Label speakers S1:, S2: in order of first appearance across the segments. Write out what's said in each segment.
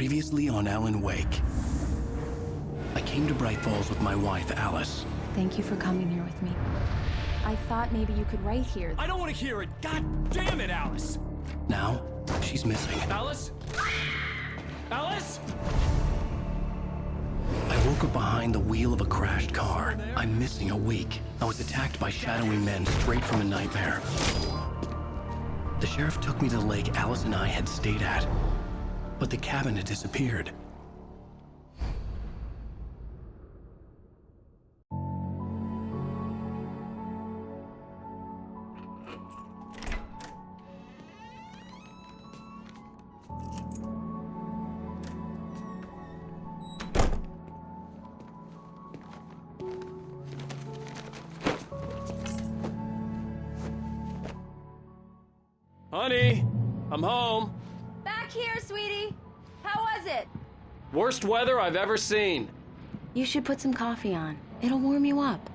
S1: Previously on Alan Wake. I came to Bright Falls with my wife, Alice.
S2: Thank you for coming here with me. I thought maybe you could write here.
S3: I don't want to hear it! God damn it, Alice!
S1: Now, she's missing.
S3: Alice? Alice?
S1: I woke up behind the wheel of a crashed car. I'm missing a week. I was attacked by shadowy men straight from a nightmare. The sheriff took me to the lake Alice and I had stayed at, but the cabin had disappeared.
S3: Honey, I'm home.
S2: Back here, sweetie. How was it?
S3: Worst weather I've ever seen.
S2: You should put some coffee on. It'll warm you up.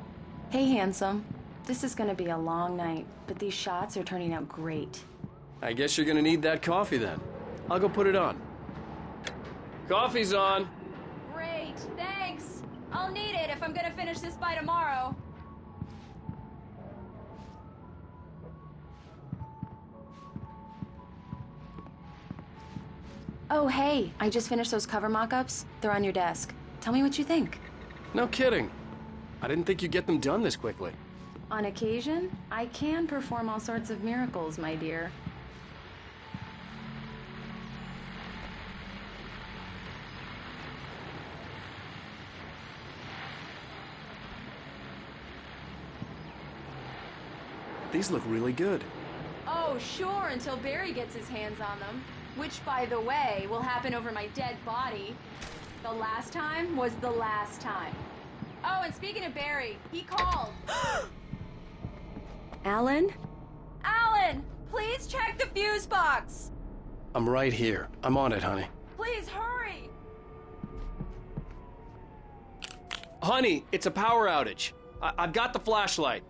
S2: Hey, handsome. This is gonna be a long night, but these shots are turning out great.
S3: I guess you're gonna need that coffee then. I'll go put it on. Coffee's on.
S2: Great, thanks. I'll need it if I'm gonna finish this by tomorrow. Oh, hey, I just finished those cover mock-ups. They're on your desk. Tell me what you think.
S3: No kidding. I didn't think you'd get them done this quickly.
S2: On occasion, I can perform all sorts of miracles, my dear.
S3: These look really good.
S2: Oh, sure, until Barry gets his hands on them. Which, by the way, will happen over my dead body. The last time was the last time. Oh, and speaking of Barry, he called. Alan? Alan! Please check the fuse box!
S1: I'm right here. I'm on it, honey.
S2: Please hurry!
S3: Honey, it's a power outage. I've got the flashlight.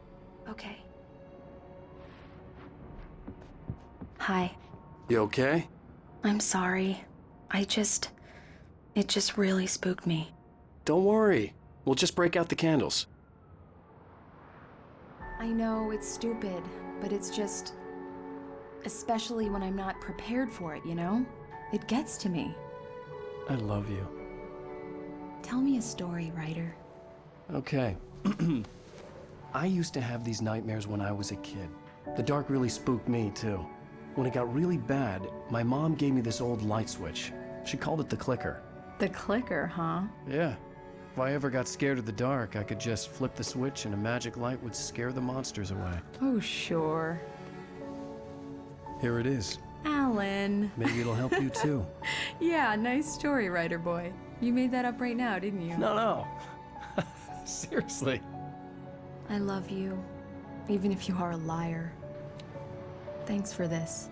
S2: Okay. Hi.
S3: You okay?
S2: I'm sorry. It just really spooked me.
S3: Don't worry. We'll just break out the candles.
S2: I know it's stupid, but it's just... especially when I'm not prepared for it, you know? It gets to me.
S1: I love you.
S2: Tell me a story, writer.
S1: Okay. I used to have these nightmares when I was a kid. The dark really spooked me, too. When it got really bad, my mom gave me this old light switch. She called it the clicker.
S2: The clicker, huh?
S1: Yeah. If I ever got scared of the dark, I could just flip the switch and a magic light would scare the monsters away.
S2: Oh, sure.
S1: Here it is.
S2: Alan.
S1: Maybe it'll help you too.
S2: Yeah, nice story, writer boy. You made that up right now, didn't you?
S1: No. Seriously.
S2: I love you, even if you are a liar. Thanks for this.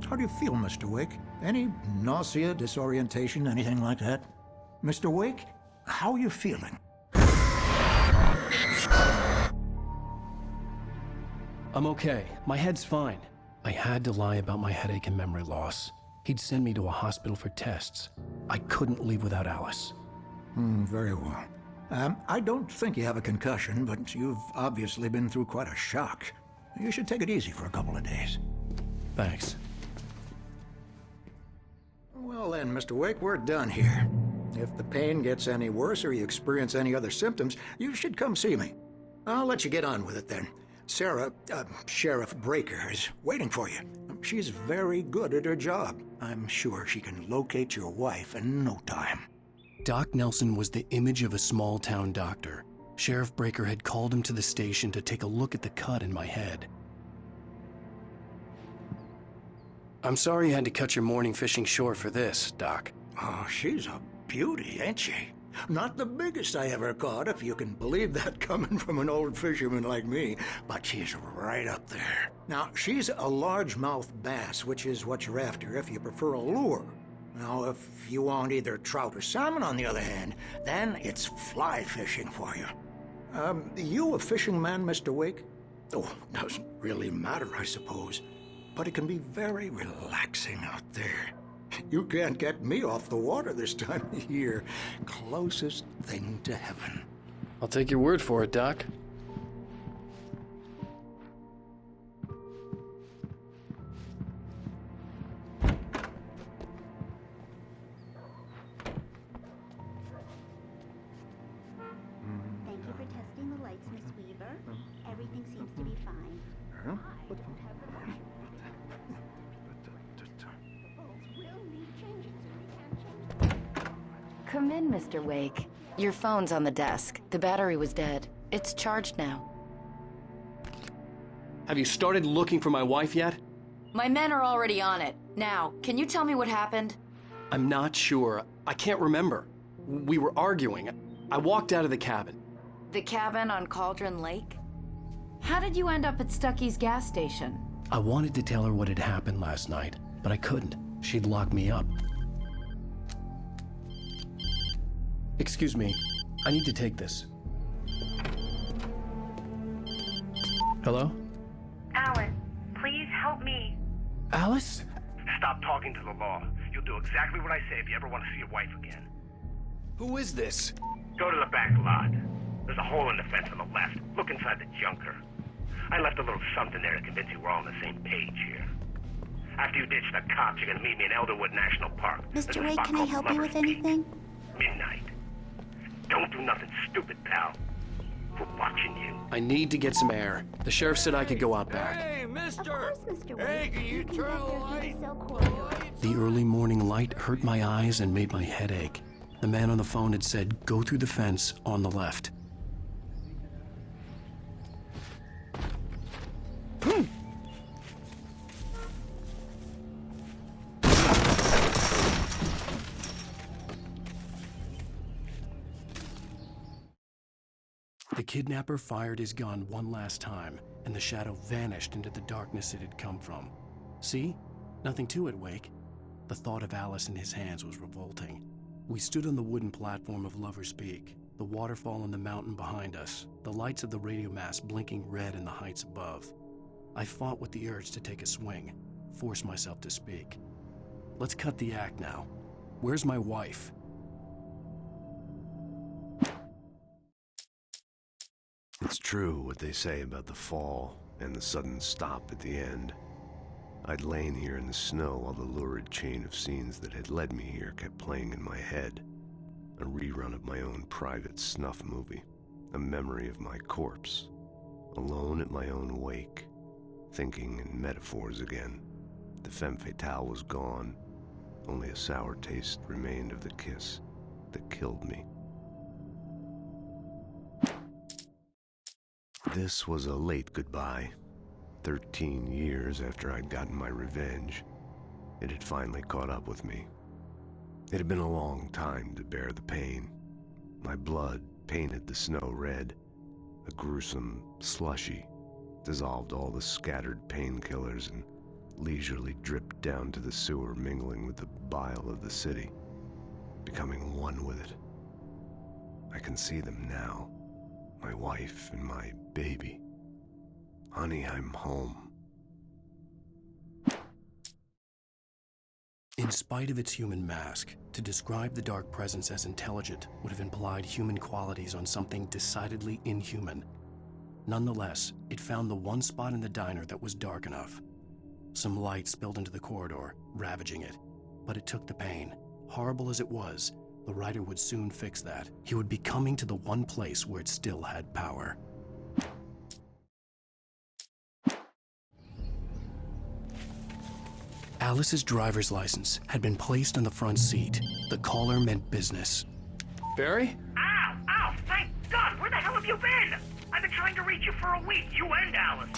S4: How do you feel, Mr. Wake? Any nausea, disorientation, anything like that? Mr. Wake, how are you feeling?
S1: I'm okay. My head's fine. I had to lie about my headache and memory loss. He'd send me to a hospital for tests. I couldn't leave without Alice.
S4: Very well. I don't think you have a concussion, but you've obviously been through quite a shock. You should take it easy for a couple of days.
S1: Thanks.
S4: Well then, Mr. Wake, we're done here. If the pain gets any worse or you experience any other symptoms, you should come see me. I'll let you get on with it then. Sarah, Sheriff Breaker, is waiting for you. She's very good at her job. I'm sure she can locate your wife in no time.
S1: Doc Nelson was the image of a small-town doctor. Sheriff Breaker had called him to the station to take a look at the cut in my head. I'm sorry you had to cut your morning fishing short for this, Doc.
S4: Oh, she's a beauty, ain't she? Not the biggest I ever caught, if you can believe that coming from an old fisherman like me, but she's right up there. Now, she's a largemouth bass, which is what you're after if you prefer a lure. Now, if you want either trout or salmon, on the other hand, then it's fly fishing for you. You a fishing man, Mr. Wake? Oh, doesn't really matter, I suppose. But it can be very relaxing out there. You can't get me off the water this time of year. Closest thing to heaven.
S3: I'll take your word for it, Doc.
S5: Thank you for testing the lights, Miss Weaver. Everything seems to be fine. I don't have the money. The bulbs will need changing, so we can't change them.
S6: Come in, Mr. Wake. Your phone's on the desk. The battery was dead. It's charged now.
S3: Have you started looking for my wife yet?
S6: My men are already on it. Now, can you tell me what happened?
S3: I'm not sure. I can't remember. We were arguing. I walked out of the cabin.
S6: The cabin on Cauldron Lake? How did you end up at Stucky's gas station?
S1: I wanted to tell her what had happened last night, but I couldn't. She'd locked me up. Excuse me. I need to take this. Hello?
S7: Alan, please help me.
S1: Alice?
S8: Stop talking to the law. You'll do exactly what I say if you ever want to see your wife again.
S3: Who is this?
S8: Go to the back lot. There's a hole in the fence on the left. Look inside the junker. I left a little something there to convince you we're all on the same page here. After you ditch the cops, you're gonna meet me in Elderwood National Park.
S5: Mr. Wake, can I help you with anything?
S8: Midnight. Don't do nothing stupid, pal. We're watching you.
S3: I need to get some air. The sheriff said I could go out back.
S9: Hey,
S5: Of
S9: mister!
S5: course, Mr. Wake.
S9: Hey, can you
S5: can
S9: turn
S5: get
S9: the
S5: there through
S9: light?
S5: the cell corridor.
S1: The early morning light hurt my eyes and made my head ache. The man on the phone had said, go through the fence on the left. The kidnapper fired his gun one last time, and the shadow vanished into the darkness it had come from. See? Nothing to it, Wake. The thought of Alice in his hands was revolting. We stood on the wooden platform of Lover's Peak, the waterfall on the mountain behind us, the lights of the radio mast blinking red in the heights above. I fought with the urge to take a swing, force myself to speak. Let's cut the act now. Where's my wife?
S10: It's true what they say about the fall and the sudden stop at the end. I'd lain here in the snow while the lurid chain of scenes that had led me here kept playing in my head. A rerun of my own private snuff movie. A memory of my corpse. Alone at my own wake. Thinking in metaphors again. The femme fatale was gone. Only a sour taste remained of the kiss that killed me. This was a late goodbye. 13 years after I'd gotten my revenge, it had finally caught up with me. It had been a long time to bear the pain. My blood painted the snow red. A gruesome slushy dissolved all the scattered painkillers and leisurely dripped down to the sewer, mingling with the bile of the city, becoming one with it. I can see them now. My wife and my baby. Honey, I'm home.
S1: In spite of its human mask, to describe the dark presence as intelligent would have implied human qualities on something decidedly inhuman. Nonetheless, it found the one spot in the diner that was dark enough. Some light spilled into the corridor, ravaging it. But it took the pain. Horrible as it was, the writer would soon fix that. He would be coming to the one place where it still had power. Alice's driver's license had been placed on the front seat. The caller meant business.
S3: Barry?
S8: Ow! Ow! Thank God! Where the hell have you been? I've been trying to reach you for a week, you and Alice.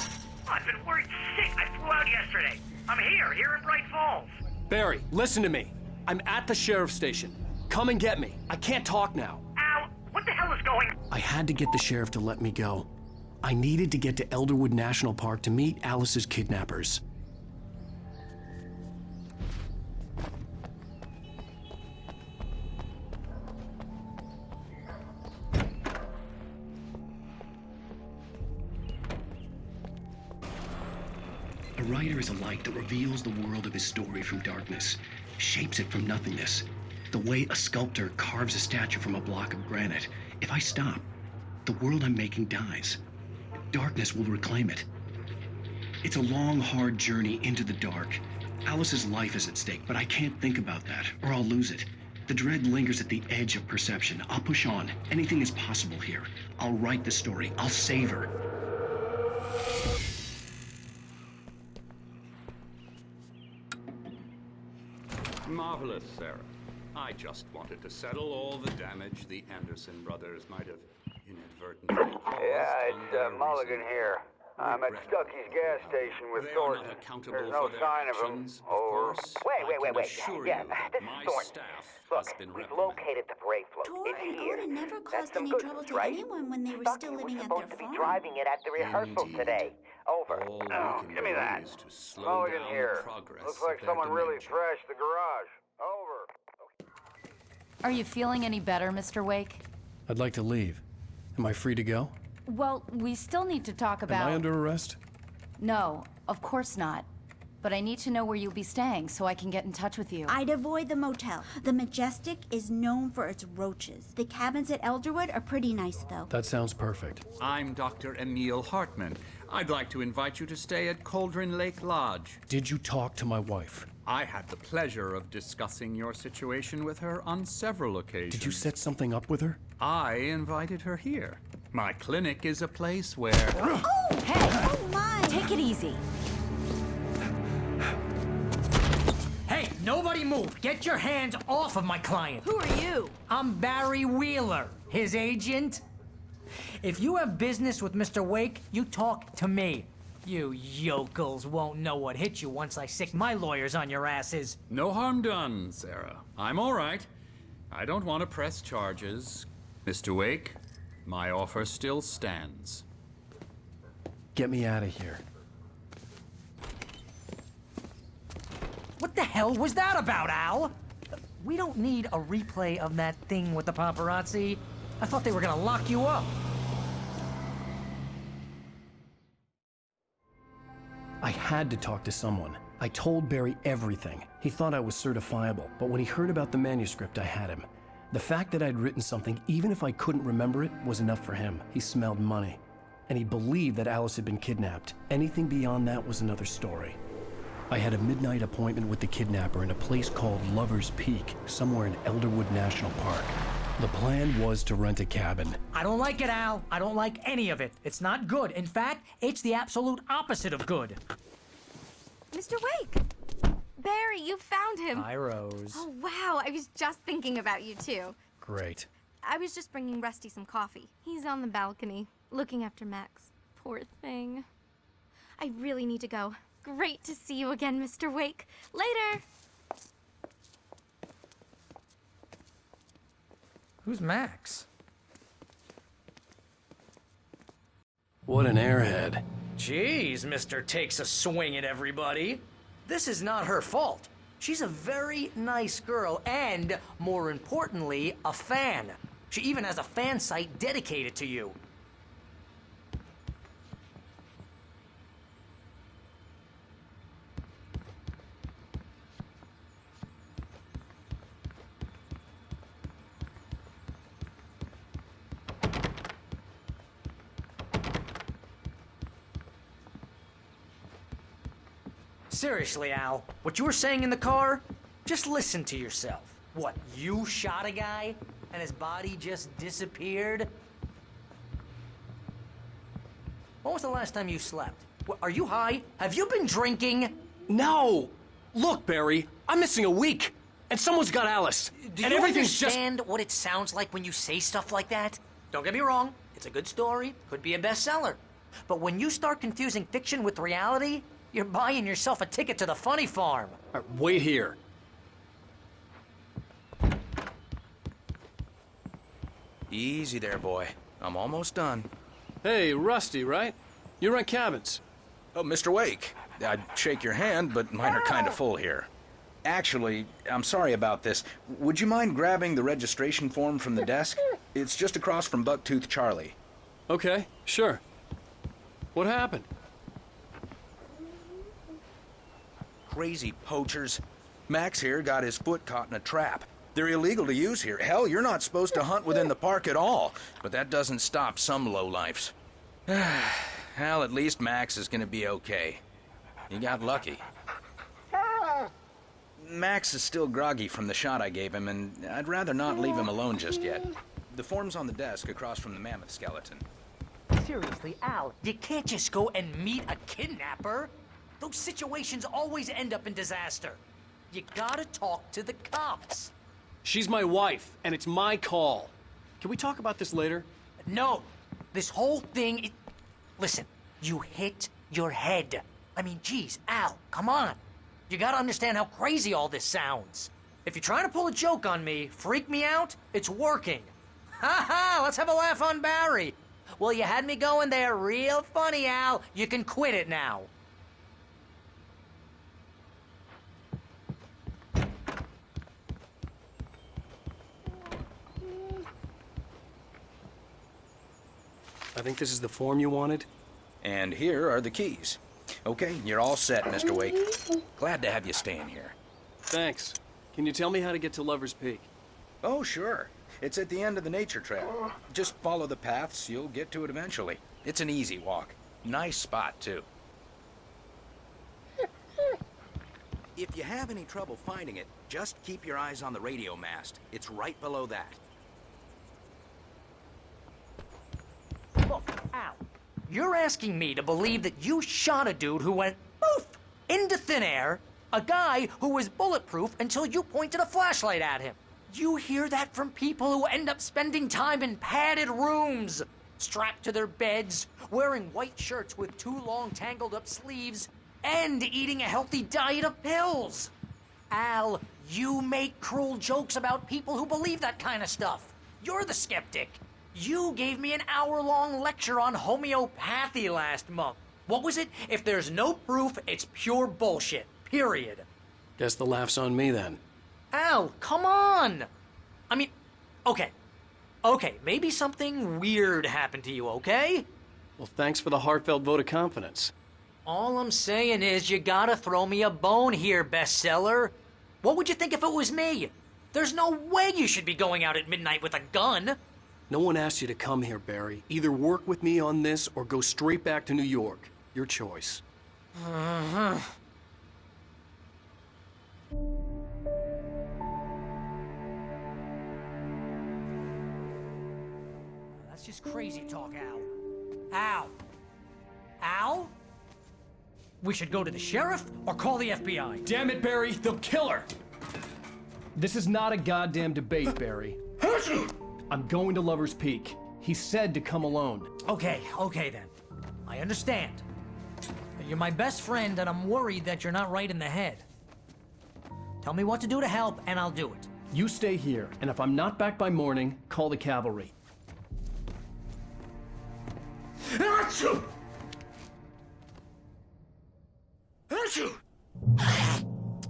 S8: Oh, I've been worried sick. I flew out yesterday. I'm here in Bright Falls.
S3: Barry, listen to me. I'm at the sheriff's station. Come and get me. I can't talk now.
S8: was going...
S1: I had to get the sheriff to let me go. I needed to get to Elderwood National Park to meet Alice's kidnappers. A writer is a light that reveals the world of his story from darkness, shapes it from nothingness. The way a sculptor carves a statue from a block of granite. If I stop, the world I'm making dies. Darkness will reclaim it. It's a long, hard journey into the dark. Alice's life is at stake, but I can't think about that, or I'll lose it. The dread lingers at the edge of perception. I'll push on. Anything is possible here. I'll write the story. I'll save her.
S9: Marvelous, Sarah. I just wanted to settle all the damage the Anderson brothers might have inadvertently caused.
S11: Yeah, it's Mulligan here. I'm at Stucky's gas station with Thornton. There's no sign of him. Over.
S12: Wait. Yeah, this is Thornton. Look, we've located the brake float. It's here.
S5: Thornton never
S12: That's
S5: caused
S12: some
S5: any
S12: good
S5: trouble
S12: news,
S5: to
S12: right?
S5: anyone when they were
S12: Stucky
S5: still
S12: was
S5: living at
S12: supposed
S5: their
S12: to be
S5: farm.
S12: driving it at the rehearsal
S9: Indeed.
S12: today. Over.
S9: All we can
S11: give me
S9: do
S11: that.
S9: is to slow
S11: Mulligan
S9: down
S11: here.
S9: the progress
S11: Looks
S9: of
S11: like
S9: their
S11: someone really
S9: dementia.
S11: trashed the garage. Over.
S6: Are you feeling any better, Mr. Wake?
S1: I'd like to leave. Am I free to go?
S6: Well, we still need to talk about...
S1: Am I under arrest?
S6: No, of course not. But I need to know where you'll be staying so I can get in touch with you.
S5: I'd avoid the motel. The Majestic is known for its roaches. The cabins at Elderwood are pretty nice, though.
S1: That sounds perfect.
S9: I'm Dr. Emil Hartman. I'd like to invite you to stay at Cauldron Lake Lodge.
S1: Did you talk to my wife?
S9: I had the pleasure of discussing your situation with her on several occasions.
S1: Did you set something up with her?
S9: I invited her here. My clinic is a place where...
S5: Oh!
S6: Hey!
S5: Oh, my!
S6: Take it easy.
S13: Hey, nobody move! Get your hands off of my client!
S2: Who are you?
S13: I'm Barry Wheeler, his agent. If you have business with Mr. Wake, you talk to me. You yokels won't know what hit you once I sick my lawyers on your asses.
S9: No harm done, Sarah. I'm all right. I don't want to press charges. Mr. Wake, my offer still stands.
S1: Get me out of here.
S13: What the hell was that about, Al? We don't need a replay of that thing with the paparazzi. I thought they were gonna lock you up.
S1: I had to talk to someone. I told Barry everything. He thought I was certifiable, but when he heard about the manuscript, I had him. The fact that I'd written something, even if I couldn't remember it, was enough for him. He smelled money. And he believed that Alice had been kidnapped. Anything beyond that was another story. I had a midnight appointment with the kidnapper in a place called Lover's Peak, somewhere in Elderwood National Park. The plan was to rent a cabin.
S13: I don't like it, Al. I don't like any of it. It's not good. In fact, it's the absolute opposite of good.
S14: Mr. Wake! Barry, you found him.
S13: Hi, Rose.
S14: Oh, wow. I was just thinking about you, too.
S1: Great.
S14: I was just bringing Rusty some coffee. He's on the balcony, looking after Max. Poor thing. I really need to go. Great to see you again, Mr. Wake. Later!
S13: Who's Max?
S1: What an airhead.
S13: Jeez, Mr. Takes a swing at everybody. This is not her fault. She's a very nice girl and, more importantly, a fan. She even has a fan site dedicated to you. Seriously, Al, what you were saying in the car? Just listen to yourself. What, you shot a guy and his body just disappeared? When was the last time you slept? What, are you high? Have you been drinking?
S1: No! Look, Barry, I'm missing a week. And someone's got Alice.
S13: Do
S1: and
S13: you
S1: everything's
S13: understand what it sounds like when you say stuff like that? Don't get me wrong, it's a good story, could be a bestseller. But when you start confusing fiction with reality, you're buying yourself a ticket to the funny farm.
S1: All right, wait here.
S15: Easy there, boy. I'm almost done.
S3: Hey, Rusty, right? You rent cabins.
S15: Oh, Mr. Wake. I'd shake your hand, but mine are kind of full here. Actually, I'm sorry about this. Would you mind grabbing the registration form from the desk? It's just across from Bucktooth Charlie.
S3: Okay, sure. What happened?
S15: Crazy poachers. Max here got his foot caught in a trap. They're illegal to use here. Hell, you're not supposed to hunt within the park at all. But that doesn't stop some lowlifes. Well, at least Max is gonna be okay. He got lucky. Max is still groggy from the shot I gave him, and I'd rather not leave him alone just yet. The form's on the desk across from the mammoth skeleton.
S13: Seriously, Al, you can't just go and meet a kidnapper. Those situations always end up in disaster. You gotta talk to the cops.
S3: She's my wife, and it's my call. Can we talk about this later?
S13: No. This whole thing... Listen, you hit your head. I mean, geez, Al, come on. You gotta understand how crazy all this sounds. If you're trying to pull a joke on me, freak me out, it's working. Ha ha, let's have a laugh on Barry. Well, you had me going there real funny, Al. You can quit it now.
S3: I think this is the form you wanted.
S15: And here are the keys. Okay, you're all set, Mr. Wake. Glad to have you staying here.
S3: Thanks. Can you tell me how to get to Lover's Peak?
S15: Oh, sure. It's at the end of the nature trail. Just follow the paths, you'll get to it eventually. It's an easy walk. Nice spot, too. If you have any trouble finding it, just keep your eyes on the radio mast. It's right below that.
S13: Look, Al, you're asking me to believe that you shot a dude who went poof into thin air, a guy who was bulletproof until you pointed a flashlight at him. You hear that from people who end up spending time in padded rooms, strapped to their beds, wearing white shirts with too long tangled up sleeves, and eating a healthy diet of pills. Al, you make cruel jokes about people who believe that kind of stuff. You're the skeptic. You gave me an hour-long lecture on homeopathy last month. What was it? If there's no proof, it's pure bullshit. Period.
S3: Guess the laugh's on me then.
S13: Al, come on! I mean, okay, maybe something weird happened to you, okay?
S3: Well, thanks for the heartfelt vote of confidence.
S13: All I'm saying is you gotta throw me a bone here, bestseller. What would you think if it was me? There's no way you should be going out at midnight with a gun.
S3: No one asked you to come here, Barry. Either work with me on this or go straight back to New York. Your choice.
S13: That's just crazy talk, Al. Al? We should go to the sheriff or call the FBI.
S16: Damn it, Barry, they'll kill her! This is not a goddamn debate, Barry. I'm going to Lover's Peak. He said to come alone.
S13: Okay then. I understand. You're my best friend, and I'm worried that you're not right in the head. Tell me what to do to help, and I'll do it.
S16: You stay here, and if I'm not back by morning, call the cavalry.
S13: Achoo!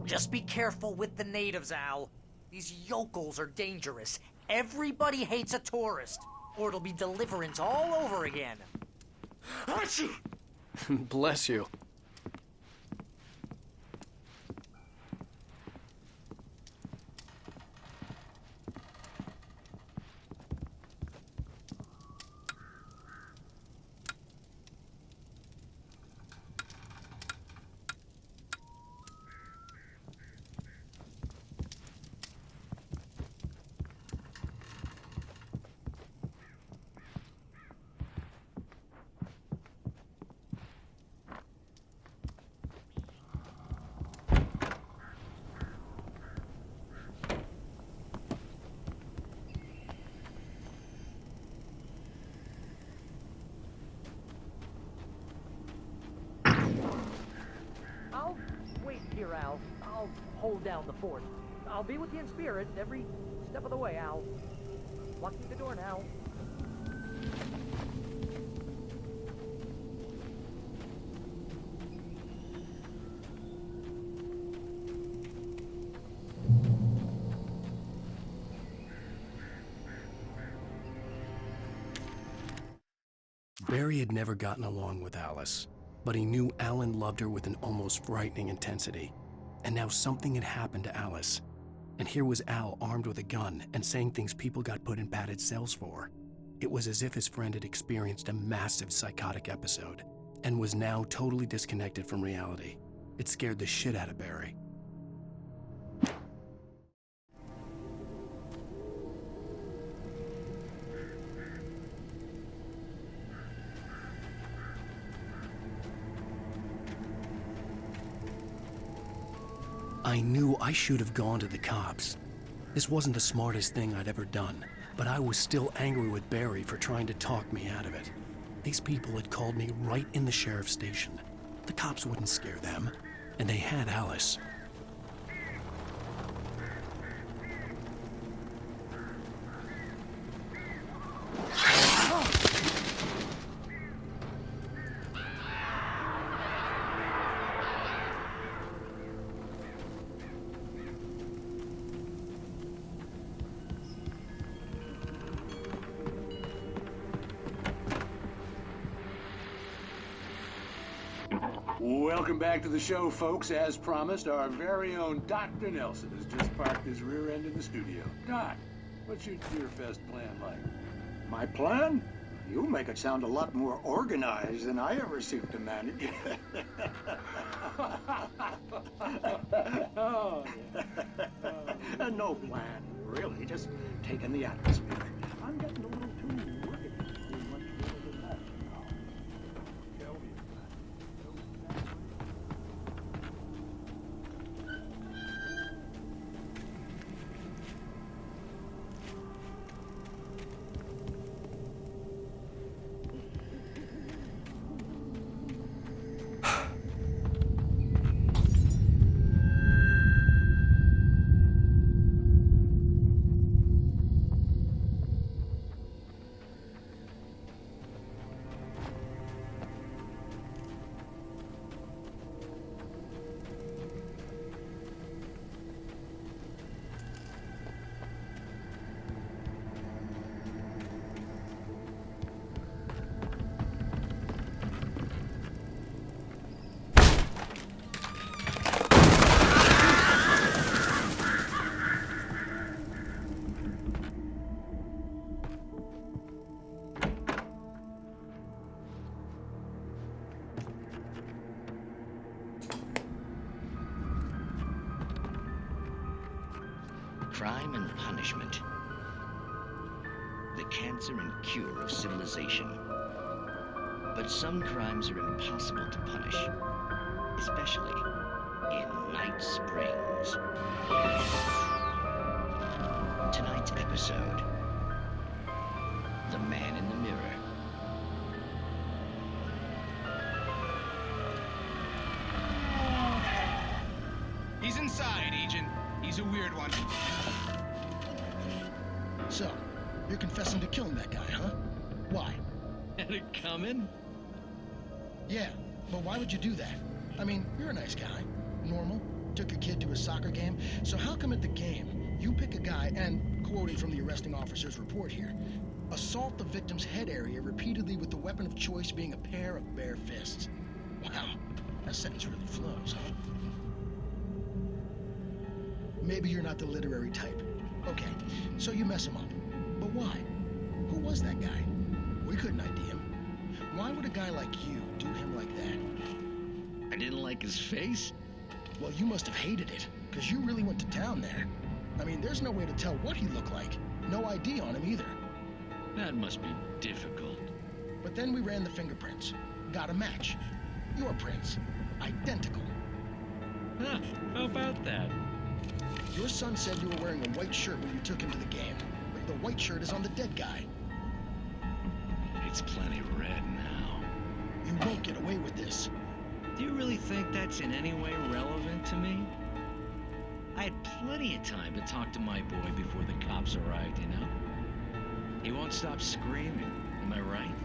S13: Just be careful with the natives, Al. These yokels are dangerous. Everybody hates a tourist, or it'll be deliverance all over again. Achoo!
S3: Bless you.
S13: Here, Al. I'll hold down the fort. I'll be with you in spirit every step of the way, Al. Walk through the door now.
S1: Barry had never gotten along with Alice, but he knew Alan loved her with an almost frightening intensity. And now something had happened to Alice. And here was Al armed with a gun and saying things people got put in padded cells for. It was as if his friend had experienced a massive psychotic episode and was now totally disconnected from reality. It scared the shit out of Barry. I knew I should have gone to the cops. This wasn't the smartest thing I'd ever done, but I was still angry with Barry for trying to talk me out of it. These people had called me right in the sheriff's station. The cops wouldn't scare them, and they had Alice.
S17: Welcome back to the show, folks. As promised, our very own Dr. Nelson has just parked his rear end in the studio. Doc, what's your Deerfest plan like?
S4: My plan? You make it sound a lot more organized than I ever seem to manage. No plan, really. Just taking the atmosphere. I'm getting a little too worried. Too much more than that now. Tell me about it.
S18: Crime and punishment. The cancer and cure of civilization. But some crimes are impossible to punish, especially in Night Springs. Tonight's episode, The Man in the Mirror.
S19: He's inside, Agent. He's a weird one.
S20: So, you're confessing to killing that guy, huh? Why?
S18: Had it coming?
S20: Yeah, but why would you do that? I mean, you're a nice guy. Normal. Took a kid to a soccer game. So how come at the game, you pick a guy and, quoting from the arresting officer's report here, assault the victim's head area repeatedly with the weapon of choice being a pair of bare fists? Wow, that sentence really flows, huh? Maybe you're not the literary type. Okay, so you mess him up. But why? Who was that guy? We couldn't ID him. Why would a guy like you do him like that?
S18: I didn't like his face?
S20: Well, you must have hated it, because you really went to town there. I mean, there's no way to tell what he looked like. No ID on him either.
S18: That must be difficult.
S20: But then we ran the fingerprints. Got a match. Your prints. Identical.
S18: Huh, how about that?
S20: Your son said you were wearing a white shirt when you took him to the game. But the white shirt is on the dead guy.
S18: It's plenty red now.
S20: You won't get away with this.
S18: Do you really think that's in any way relevant to me? I had plenty of time to talk to my boy before the cops arrived, you know? He won't stop screaming. Am I right?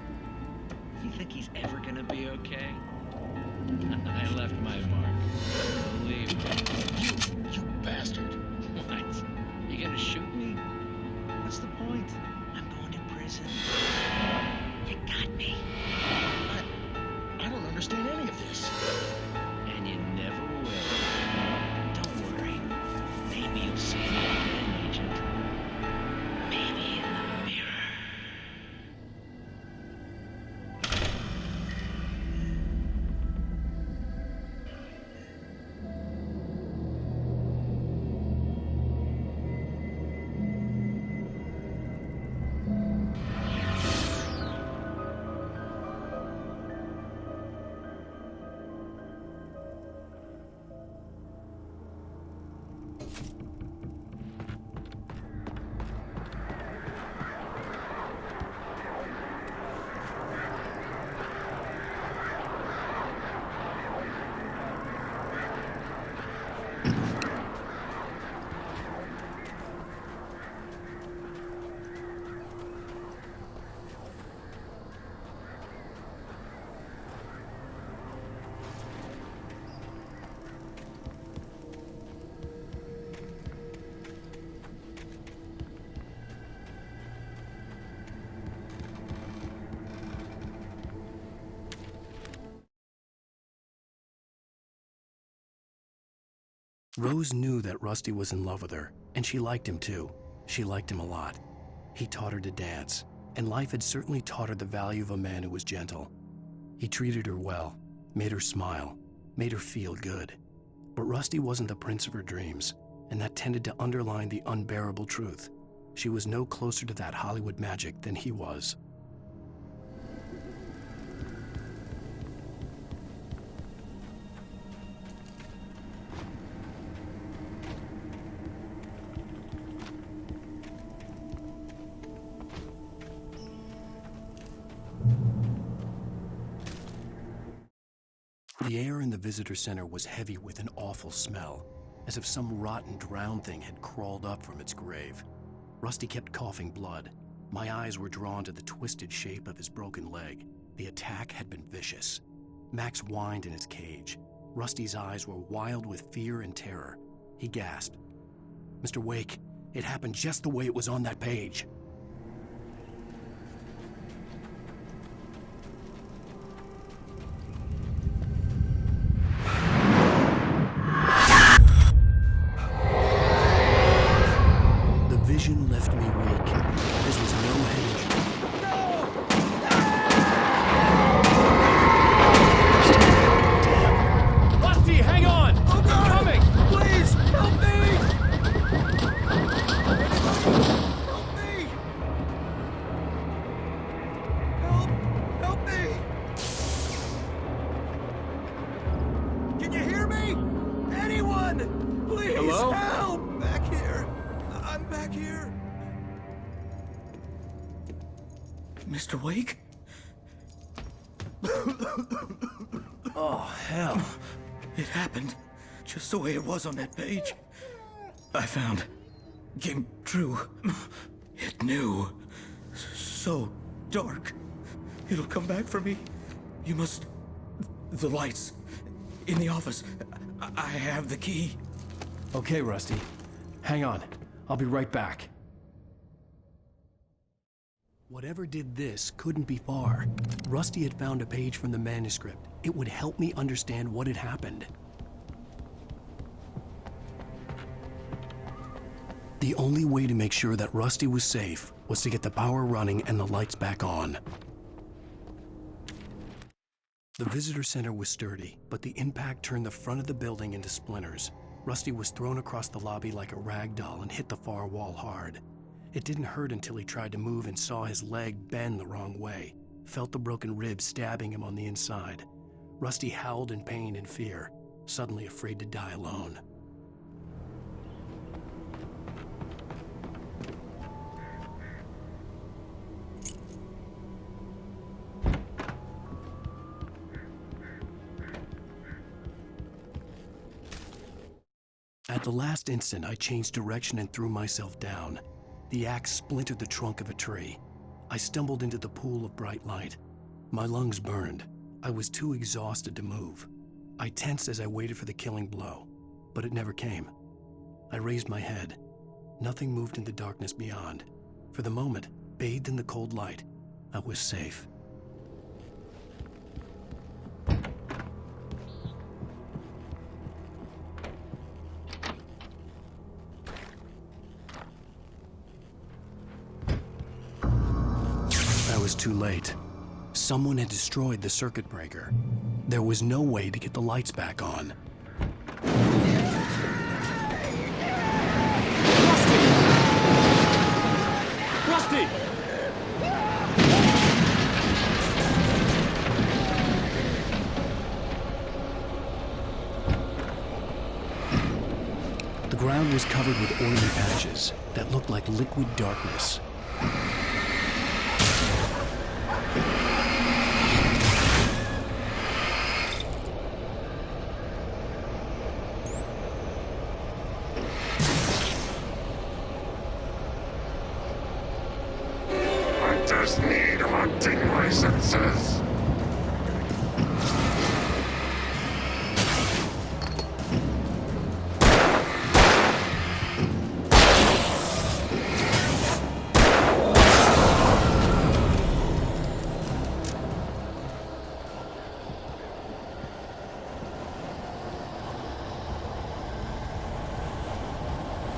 S18: You think he's ever gonna be okay? I left my mark. Believe me.
S20: You bastard.
S18: What? You gonna shoot me? What's the point? I'm going to prison. You got me.
S20: I don't understand any of this.
S18: And you never will. Don't worry. Maybe you'll see me again, Agent. Maybe in the mirror.
S1: Rose knew that Rusty was in love with her, and she liked him too. She liked him a lot. He taught her to dance, and life had certainly taught her the value of a man who was gentle. He treated her well, made her smile, made her feel good. But Rusty wasn't the prince of her dreams, and that tended to underline the unbearable truth. She was no closer to that Hollywood magic than he was. The air in the visitor center was heavy with an awful smell, as if some rotten drowned thing had crawled up from its grave. Rusty kept coughing blood. My eyes were drawn to the twisted shape of his broken leg. The attack had been vicious. Max whined in his cage. Rusty's eyes were wild with fear and terror. He gasped. "Mr. Wake, it happened just the way it was on that page." Vision left me weak. This was no head
S16: Damn. Rusty, hang on!
S1: Oh God!
S16: I'm coming!
S1: Please, help me! Help me! Help me! Can you hear me? Anyone! Please,
S16: hello?
S1: Help! Back here. I'm back here. Mr. Wake? Oh, hell. It happened just the way it was on that page. I found. Came true. It knew. So dark. It'll come back for me. You must. The lights. In the office. I have the key.
S16: Okay, Rusty. Hang on. I'll be right back.
S1: Whatever did this couldn't be far. Rusty had found a page from the manuscript. It would help me understand what had happened. The only way to make sure that Rusty was safe was to get the power running and the lights back on. The visitor center was sturdy, but the impact turned the front of the building into splinters. Rusty was thrown across the lobby like a rag doll and hit the far wall hard. It didn't hurt until he tried to move and saw his leg bend the wrong way, felt the broken rib stabbing him on the inside. Rusty howled in pain and fear, suddenly afraid to die alone. At the last instant, I changed direction and threw myself down. The axe splintered the trunk of a tree. I stumbled into the pool of bright light. My lungs burned. I was too exhausted to move. I tensed as I waited for the killing blow, but it never came. I raised my head. Nothing moved in the darkness beyond. For the moment, bathed in the cold light, I was safe. I was too late. Someone had destroyed the circuit breaker. There was no way to get the lights back on.
S16: Rusty!
S1: The ground was covered with oily patches that looked like liquid darkness.
S21: I just need hunting licenses.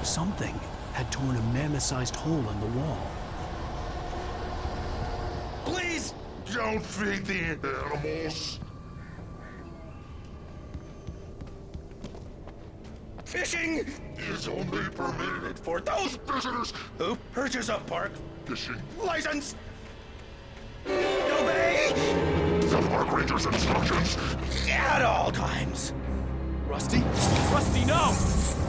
S1: Something had torn a mammoth-sized hole in the wall.
S21: Please don't feed the animals.
S15: Fishing
S21: is only permitted
S15: for those visitors who purchase a park
S21: fishing
S15: license. Obey
S21: the park ranger's instructions
S15: at all times.
S16: Rusty? Rusty, no!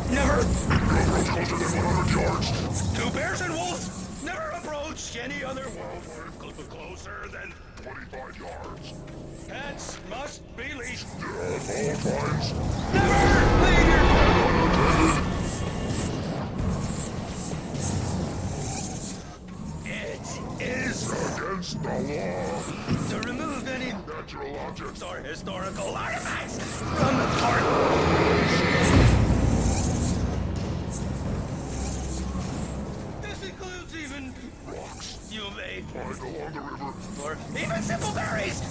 S15: Never
S21: approach closer than 100 yards.
S15: To bears and wolves, never approach any other wildlife closer than
S21: 25 yards.
S15: Pets must be leashed.
S21: At all times.
S15: Never leave your It is
S21: against the law
S15: to remove any
S21: natural objects
S15: or historical artifacts from the park. Even
S21: rocks
S15: you may
S21: find along the river,
S15: or even simple berries.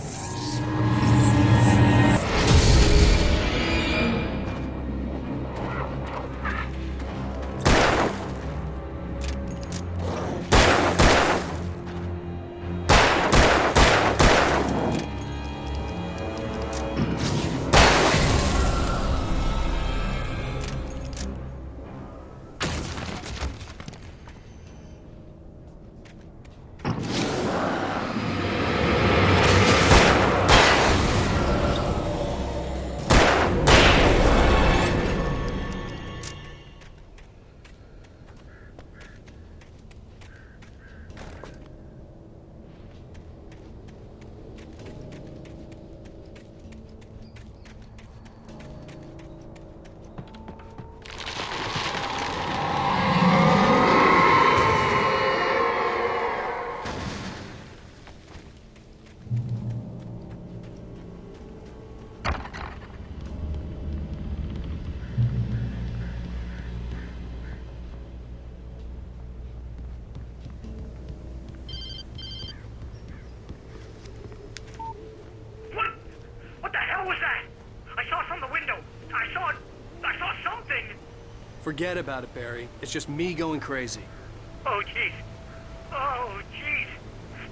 S3: Forget about it, Barry. It's just me going crazy.
S8: Oh, jeez. Oh, jeez.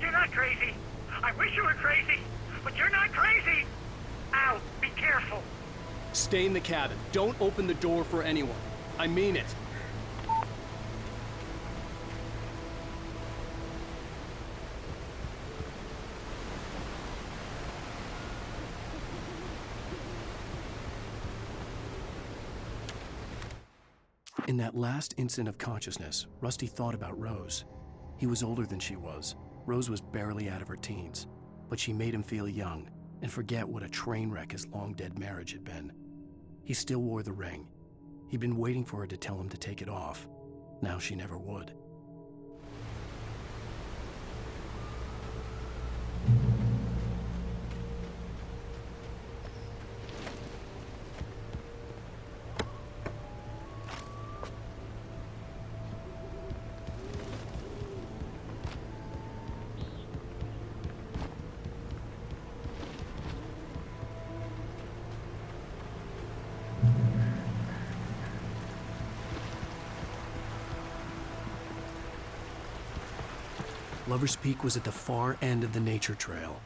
S8: You're not crazy. I wish you were crazy, but you're not crazy. Ow, be careful.
S3: Stay in the cabin. Don't open the door for anyone. I mean it. In that last instant of consciousness, Rusty thought about Rose. He was older than she was. Rose was barely out of her teens, but she made him feel young and forget what a train wreck his long-dead marriage had been. He still wore the ring. He'd been waiting for her to tell him to take it off. Now she never would. Lover's Peak was at the far end of the nature trail.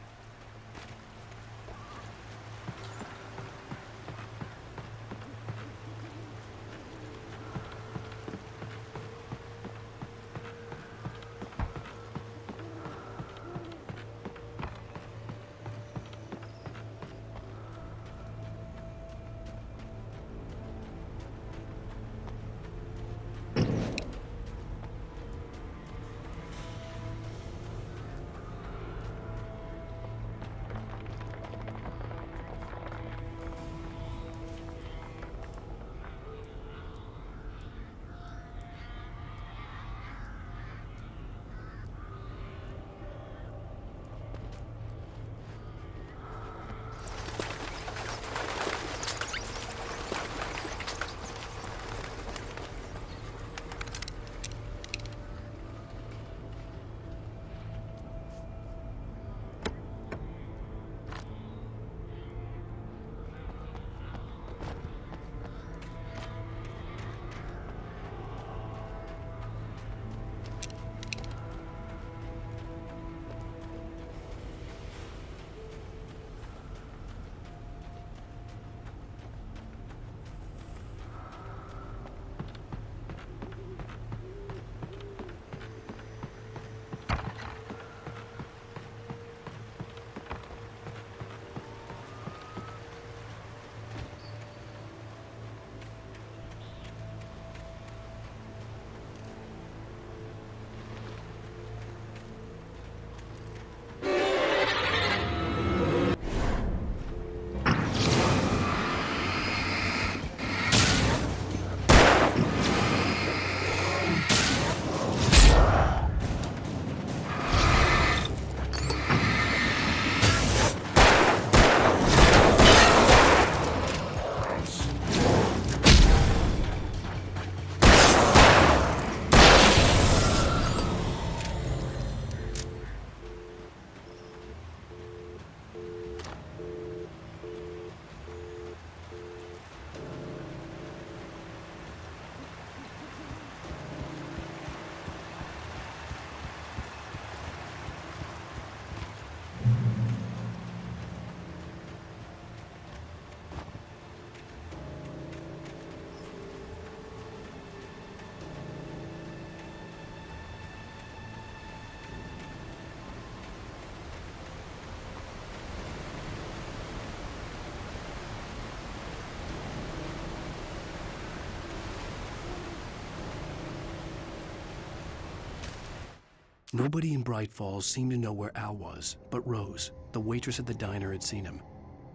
S3: Nobody in Bright Falls seemed to know where Al was, but Rose, the waitress at the diner, had seen him.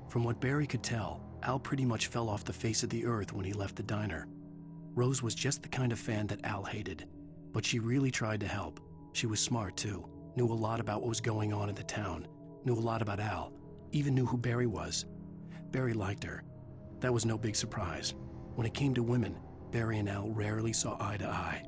S3: From what Barry could tell, Al pretty much fell off the face of the earth when he left the diner. Rose was just the kind of fan that Al hated, but she really tried to help. She was smart too, knew a lot about what was going on in the town, knew a lot about Al, even knew who Barry was. Barry liked her. That was no big surprise. When it came to women, Barry and Al rarely saw eye to eye.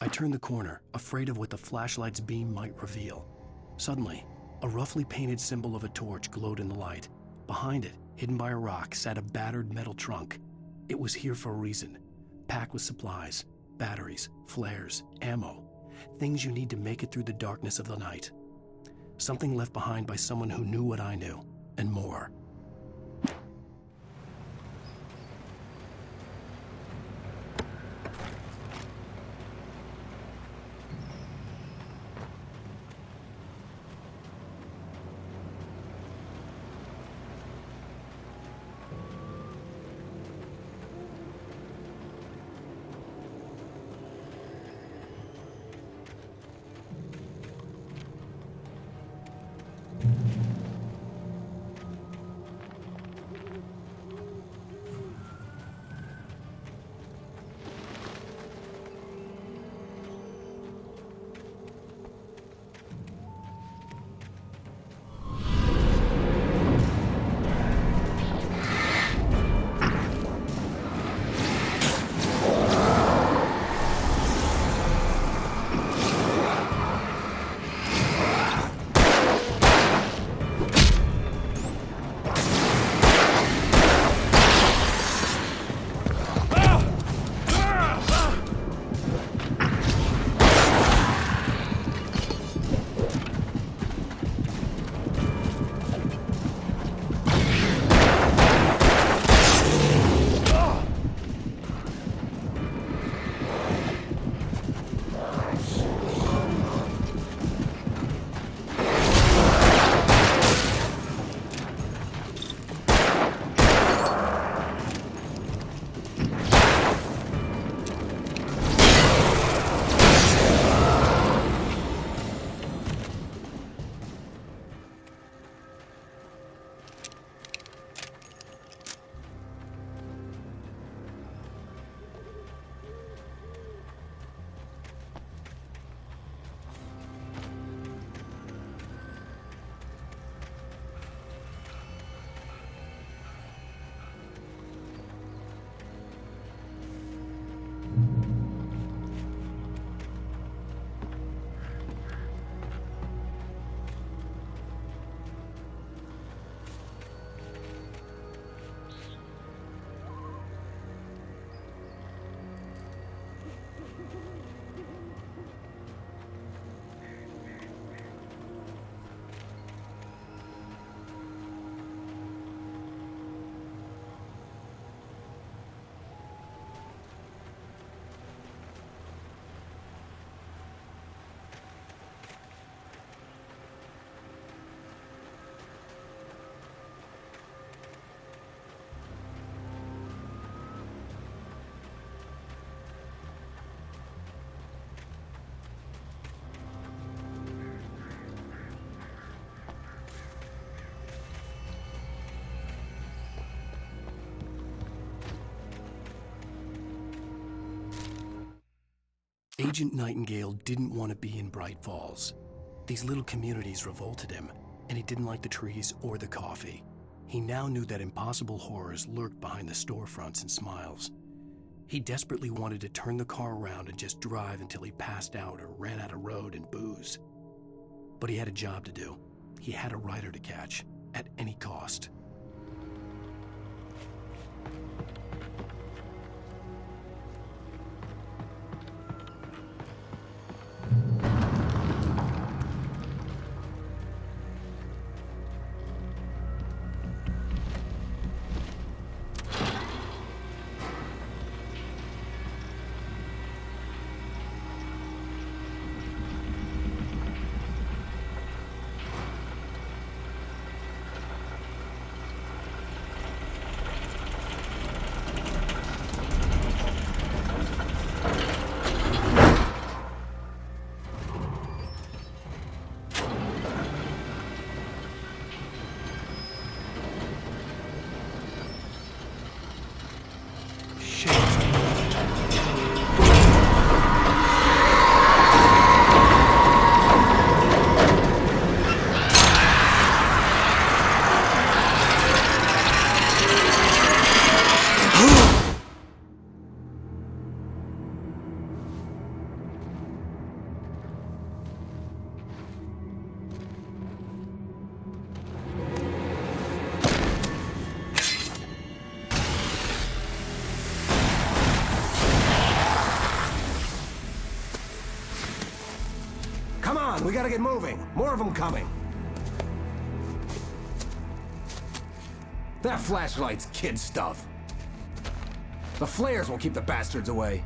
S3: I turned the corner, afraid of what the flashlight's beam might reveal. Suddenly, a roughly painted symbol of a torch glowed in the light. Behind it, hidden by a rock, sat a battered metal trunk. It was here for a reason, packed with supplies, batteries, flares, ammo, things you need to make it through the darkness of the night. Something left behind by someone who knew what I knew, and more. Agent Nightingale didn't want to be in Bright Falls. These little communities revolted him, and he didn't like the trees or the coffee. He now knew that impossible horrors lurked behind the storefronts and smiles. He desperately wanted to turn the car around and just drive until he passed out or ran out of road and booze. But he had a job to do. He had a rider to catch, at any cost.
S7: Come on, we gotta get moving. More of them coming. That flashlight's kid stuff. The flares will keep the bastards away.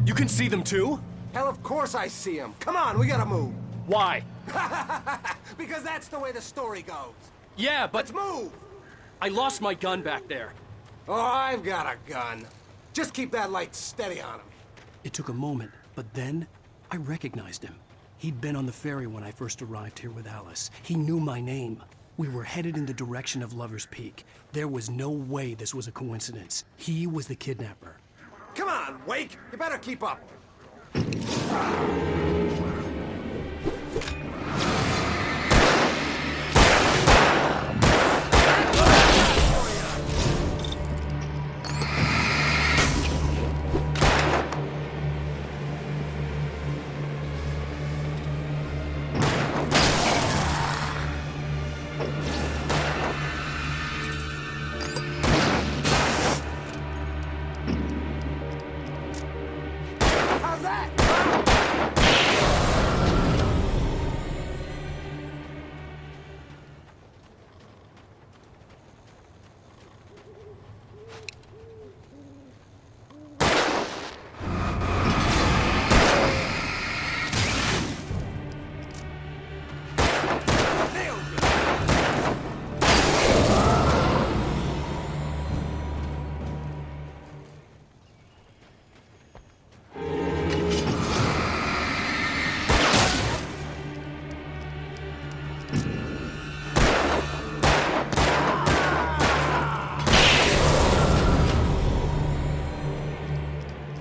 S16: You can see them too?
S7: Hell, of course I see them. Come on, we gotta move.
S16: Why?
S7: Because that's the way the story goes.
S16: Yeah, but...
S7: Let's move!
S16: I lost my gun back there.
S7: Oh, I've got a gun. Just keep that light steady on him.
S3: It took a moment, but then I recognized him. He'd been on the ferry when I first arrived here with Alice. He knew my name. We were headed in the direction of Lover's Peak. There was no way this was a coincidence. He was the kidnapper.
S7: Come on, Wake! You better keep up. How's that?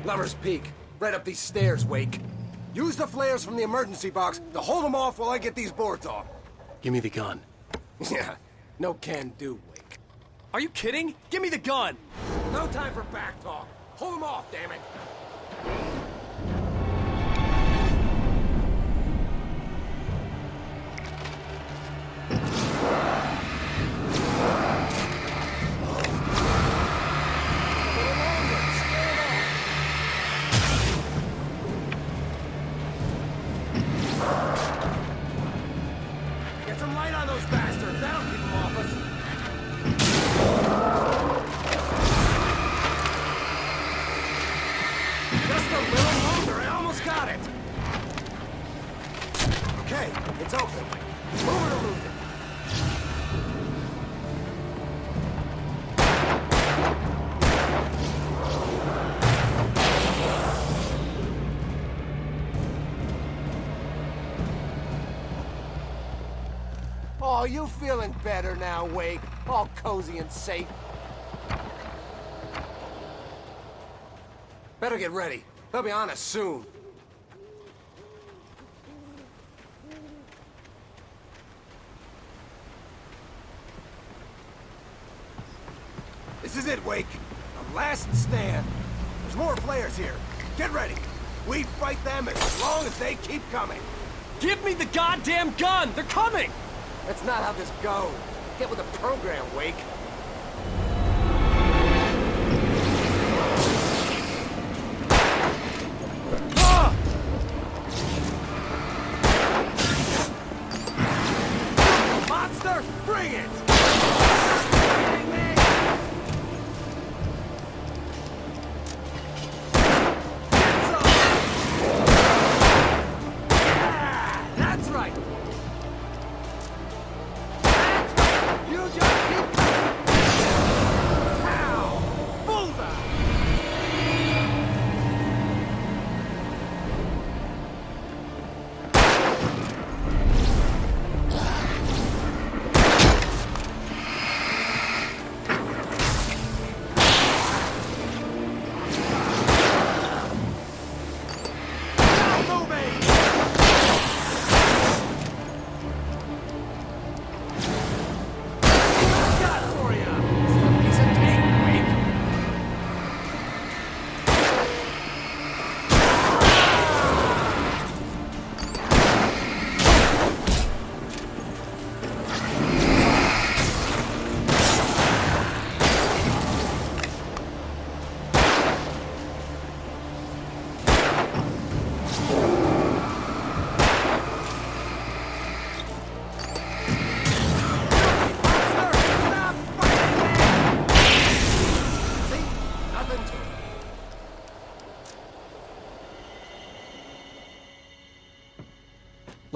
S7: Lover's Peak. Right up these stairs, Wake. Use the flares from the emergency box to hold them off while I get these boards off.
S3: Give me the gun.
S7: Yeah, no can do, Wake.
S16: Are you kidding? Give me the gun!
S7: No time for back talk. Hold them off, damn it. Get some light on those bastards. That'll keep them off us. Just a little longer. I almost got it. Okay, it's open. Move it or lose it. Oh, you feeling better now, Wake? All cozy and safe. Better get ready. They'll be on us soon. This is it, Wake. The last stand. There's more flares here. Get ready. We fight them as long as they keep coming.
S16: Give me the goddamn gun! They're coming!
S7: That's not how this goes. Get with the program, Wake. Monster, bring it! That's right. You just keep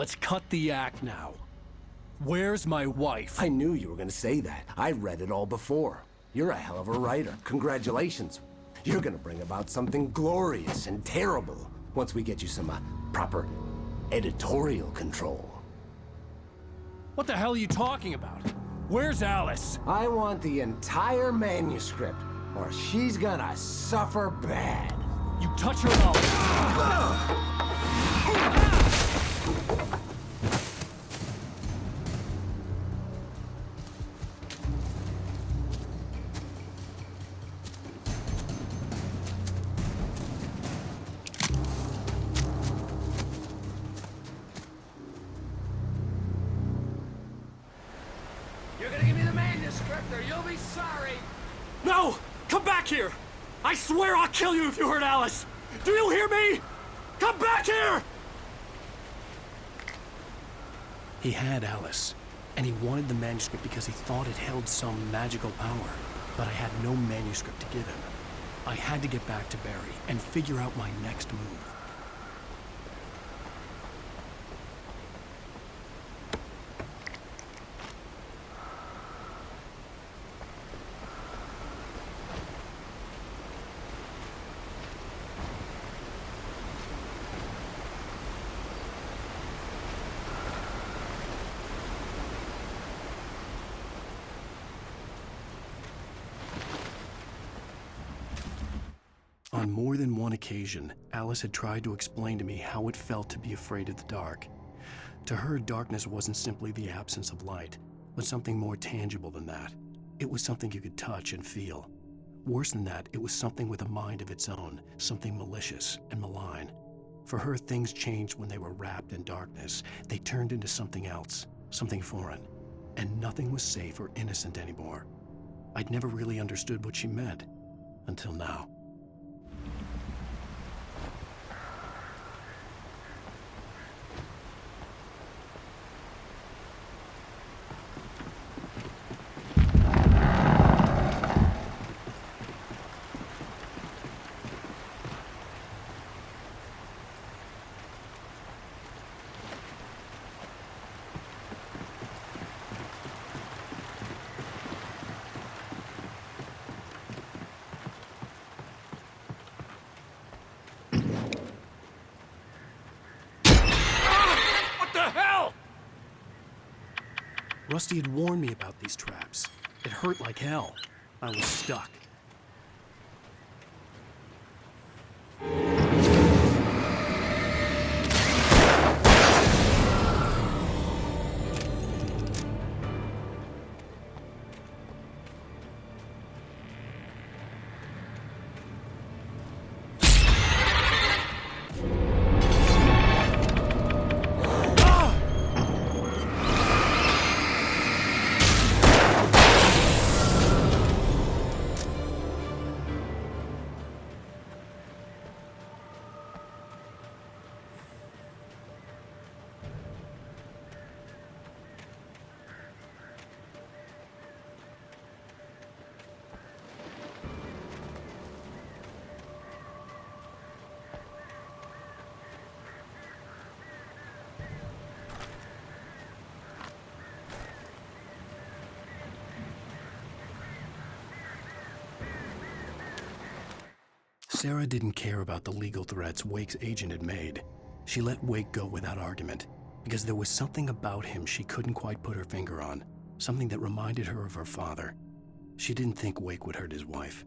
S3: Let's cut the act now. Where's my wife?
S10: I knew you were gonna say that. I read it all before. You're a hell of a writer. Congratulations. You're gonna bring about something glorious and terrible once we get you some proper editorial control.
S3: What the hell are you talking about? Where's Alice?
S10: I want the entire manuscript, or she's gonna suffer bad.
S3: You touch her now.
S7: You're gonna give me the manuscript or you'll be sorry.
S3: No! Come back here! I swear I'll kill you if you hurt Alice! Do you hear me? Come back here! He had Alice, and he wanted the manuscript because he thought it held some magical power. But I had no manuscript to give him. I had to get back to Barry and figure out my next move. On more than one occasion, Alice had tried to explain to me how it felt to be afraid of the dark. To her, darkness wasn't simply the absence of light, but something more tangible than that. It was something you could touch and feel. Worse than that, it was something with a mind of its own, something malicious and malign. For her, things changed when they were wrapped in darkness. They turned into something else, something foreign, and nothing was safe or innocent anymore. I'd never really understood what she meant, until now. Rusty had warned me about these traps. It hurt like hell. I was stuck. Sarah didn't care about the legal threats Wake's agent had made. She let Wake go without argument, because there was something about him she couldn't quite put her finger on, something that reminded her of her father. She didn't think Wake would hurt his wife.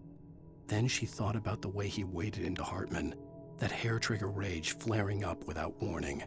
S3: Then she thought about the way he waded into Hartman, that hair-trigger rage flaring up without warning.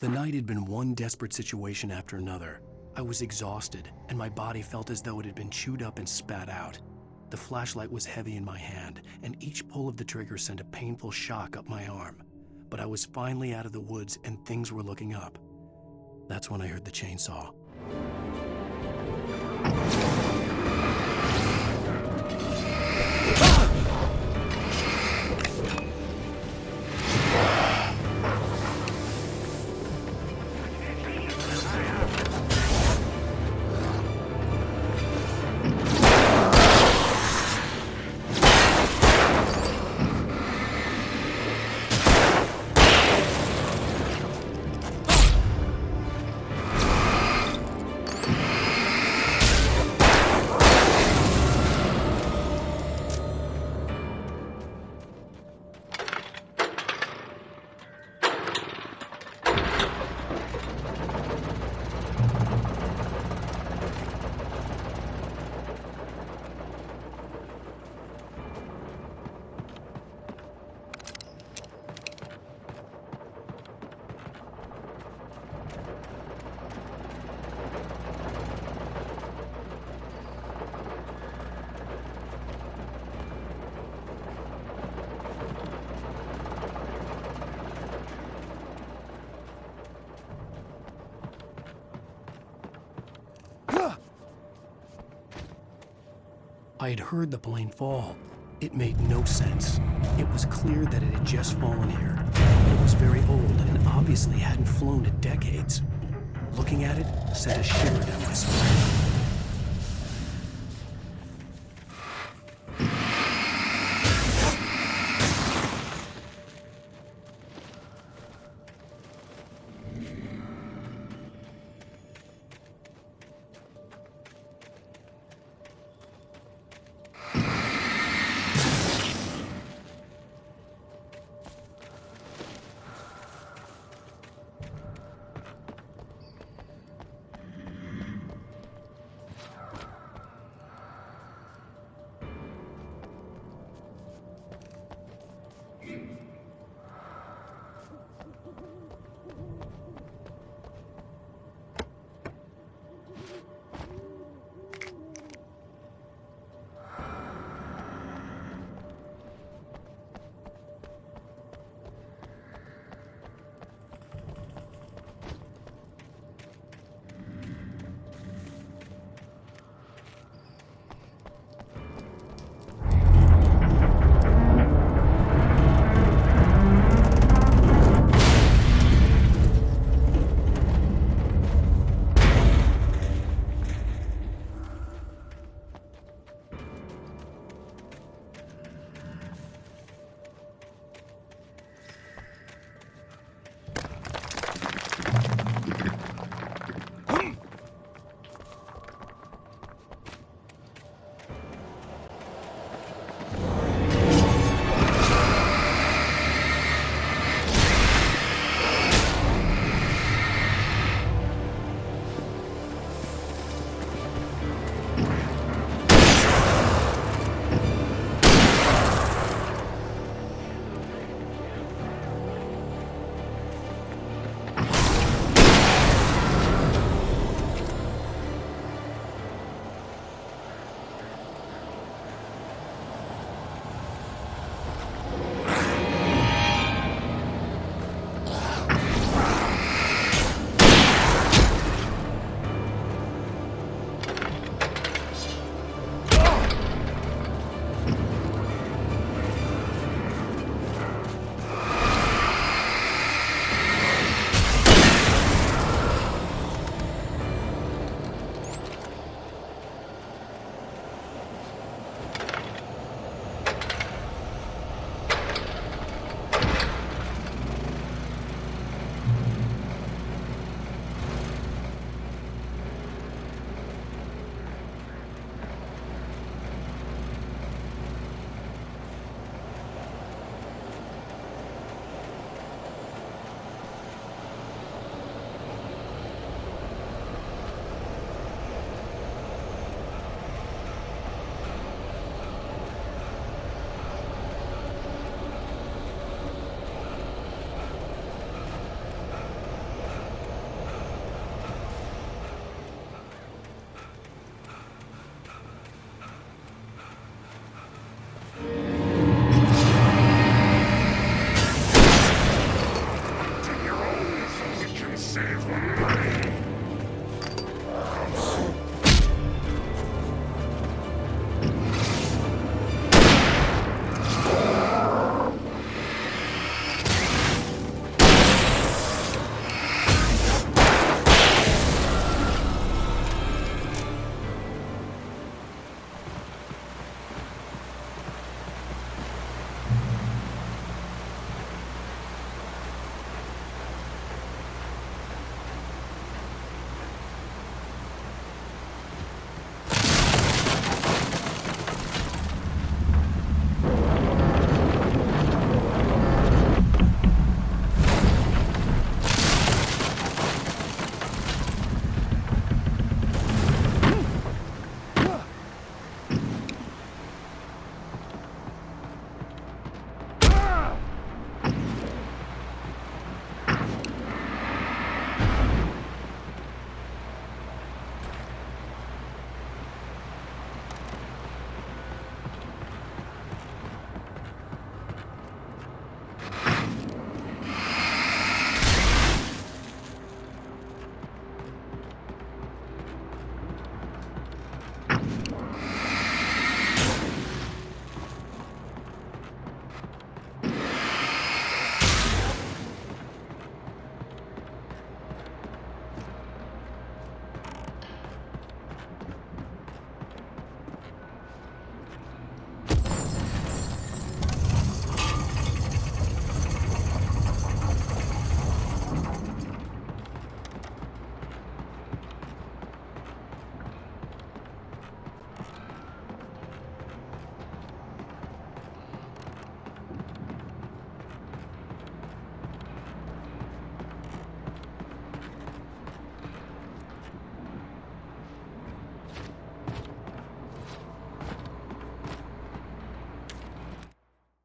S3: The night had been one desperate situation after another. I was exhausted, and my body felt as though it had been chewed up and spat out. The flashlight was heavy in my hand, and each pull of the trigger sent a painful shock up my arm. But I was finally out of the woods, and things were looking up. That's when I heard the chainsaw. I had heard the plane fall. It made no sense. It was clear that it had just fallen here, but it was very old and obviously hadn't flown in decades. Looking at it sent a shiver down my spine.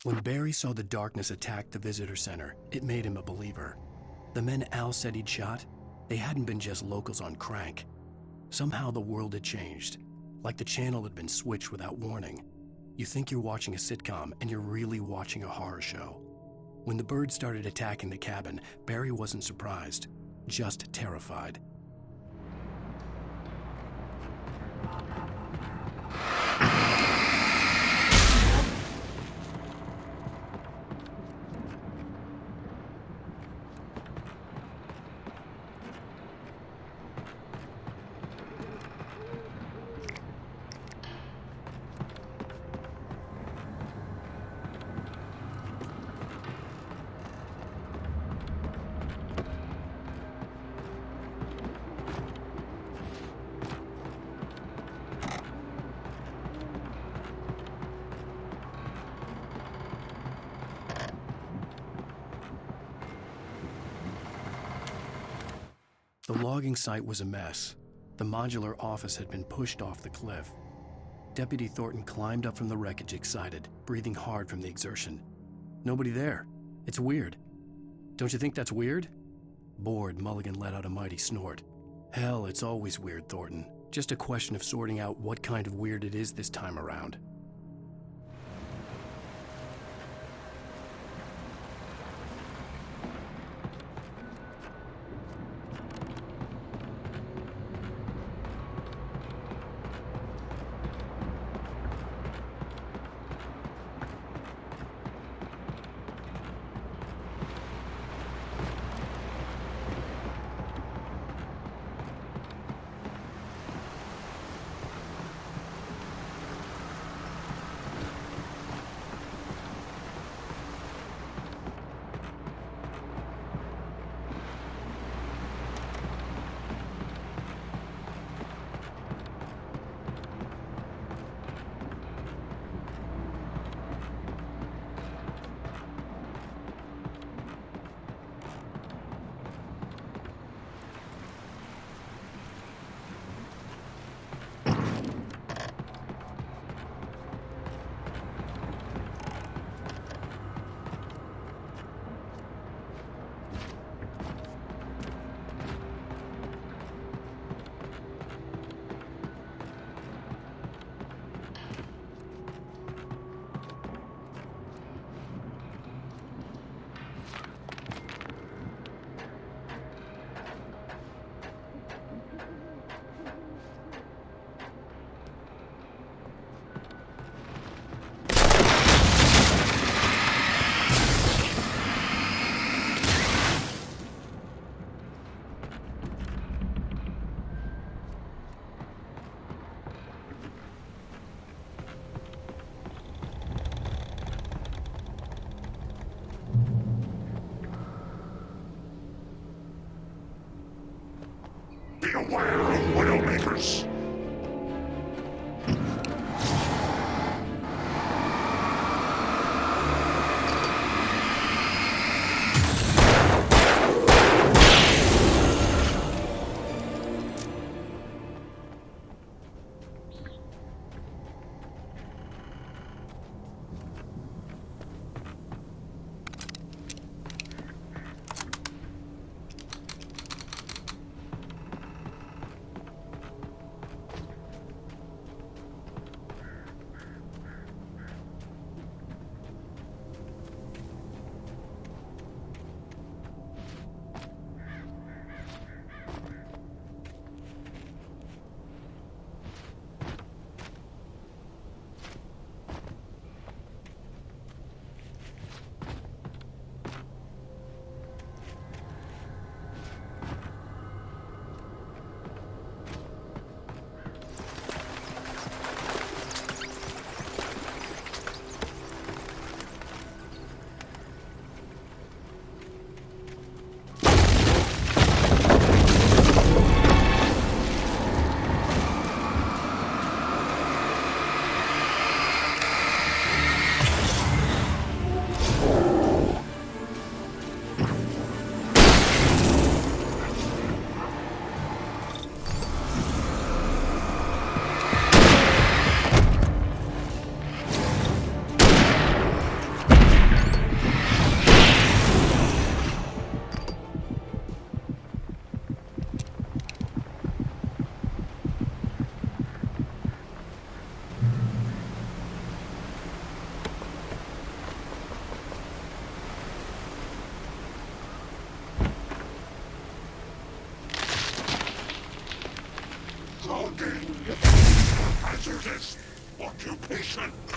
S3: When Barry saw the darkness attack the visitor center, it made him a believer. The men Al said he'd shot, they hadn't been just locals on crank. Somehow the world had changed, like the channel had been switched without warning. You think you're watching a sitcom, and you're really watching a horror show. When the birds started attacking the cabin, Barry wasn't surprised, just terrified. The logging site was a mess. The modular office had been pushed off the cliff. Deputy Thornton climbed up from the wreckage excited, breathing hard from the exertion. Nobody there. It's weird. Don't you think that's weird? Bored, Mulligan let out a mighty snort. Hell, it's always weird, Thornton. Just a question of sorting out what kind of weird it is this time around.
S21: Beware of Widowmakers. Nelson!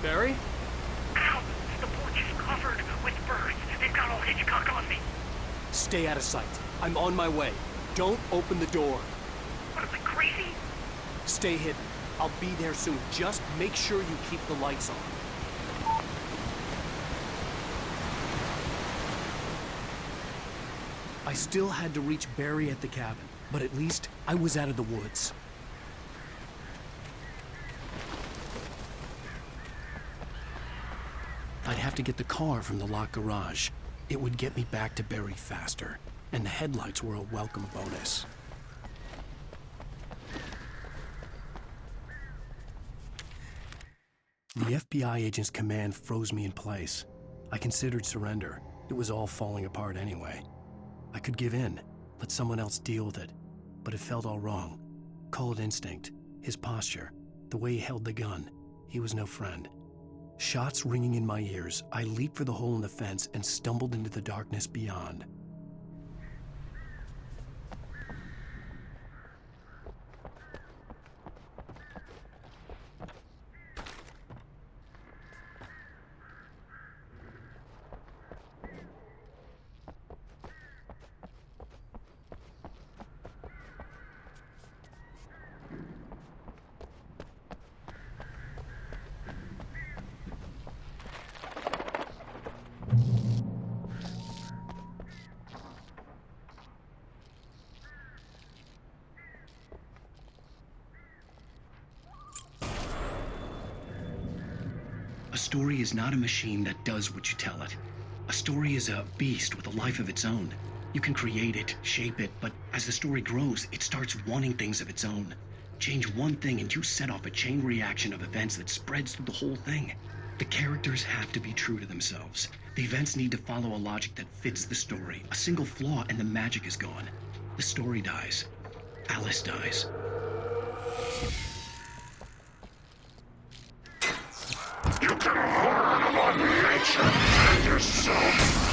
S16: Barry?
S8: Ow! The porch is covered with birds. They've got all Hitchcock on me.
S3: Stay out of sight. I'm on my way. Don't open the door.
S8: What, am I crazy?
S3: Stay hidden. I'll be there soon. Just make sure you keep the lights on. I still had to reach Barry at the cabin, but at least I was out of the woods. I'd have to get the car from the locked garage. It would get me back to Barry faster, and the headlights were a welcome bonus. The FBI agent's command froze me in place. I considered surrender. It was all falling apart anyway. I could give in, let someone else deal with it, but it felt all wrong. Call it instinct, his posture, the way he held the gun. He was no friend. Shots ringing in my ears, I leaped for the hole in the fence and stumbled into the darkness beyond. A story is not a machine that does what you tell it. A story is a beast with a life of its own. You can create it, shape it, but as the story grows, it starts wanting things of its own. Change one thing and you set off a chain reaction of events that spreads through the whole thing. The characters have to be true to themselves. The events need to follow a logic that fits the story. A single flaw and the magic is gone. The story dies. Alice dies.
S21: You can harm one nature and yourself!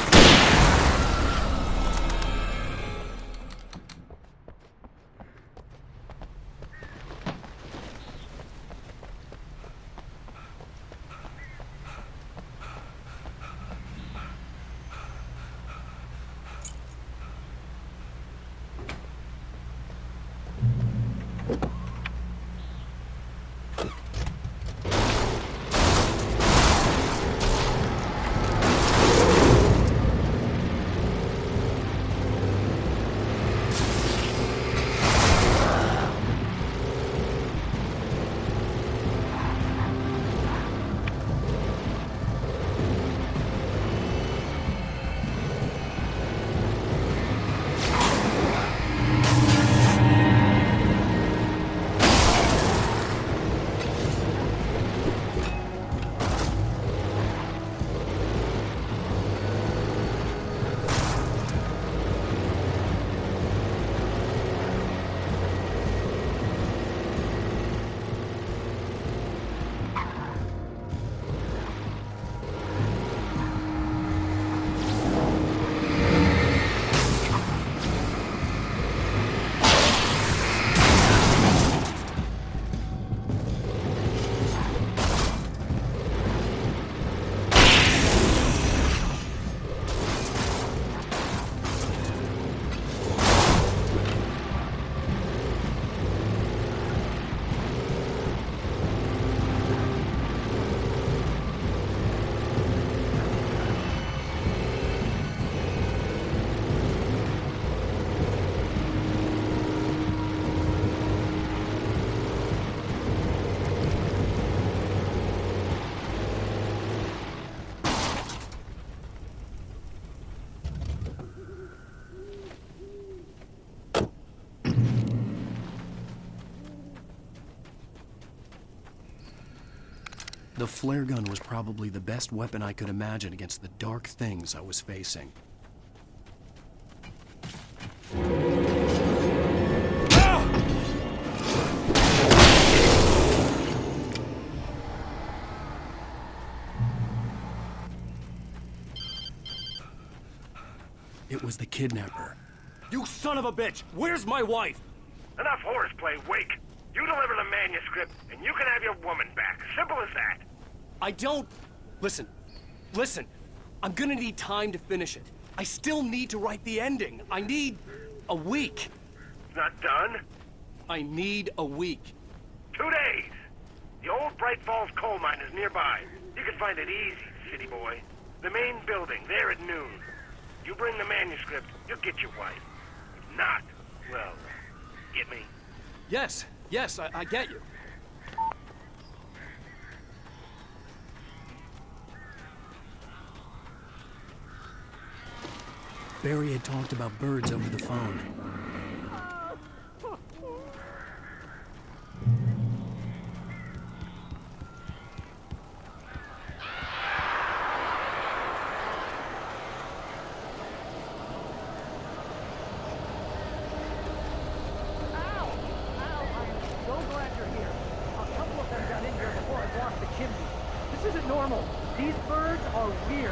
S3: The flare gun was probably the best weapon I could imagine against the dark things I was facing. It was the kidnapper.
S12: You son of a bitch! Where's my wife?
S8: Enough horseplay, Wake. You deliver the manuscript, and you can have your woman back. Simple as that.
S12: I don't... Listen. I'm gonna need time to finish it. I still need to write the ending. I need a week.
S8: Not done?
S12: I need a week.
S8: 2 days. The old Bright Falls coal mine is nearby. You can find it easy, city boy. The main building, there at noon. You bring the manuscript, you'll get your wife. If not, well, get me?
S12: Yes, I get you.
S3: Barry had talked about birds over the phone.
S22: This isn't normal. These birds are weird.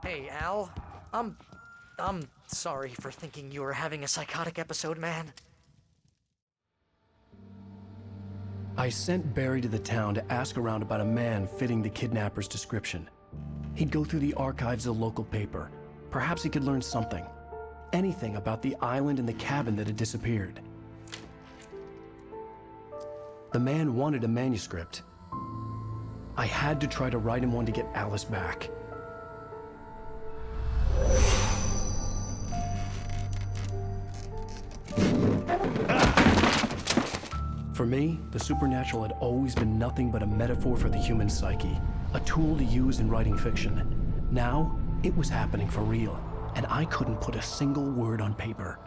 S13: Hey, Al. I'm sorry for thinking you were having a psychotic episode, man.
S3: I sent Barry to the town to ask around about a man fitting the kidnapper's description. He'd go through the archives of the local paper. Perhaps he could learn something. Anything about the island and the cabin that had disappeared. The man wanted a manuscript. I had to try to write him one to get Alice back. For me, the supernatural had always been nothing but a metaphor for the human psyche, a tool to use in writing fiction. Now, it was happening for real, and I couldn't put a single word on paper.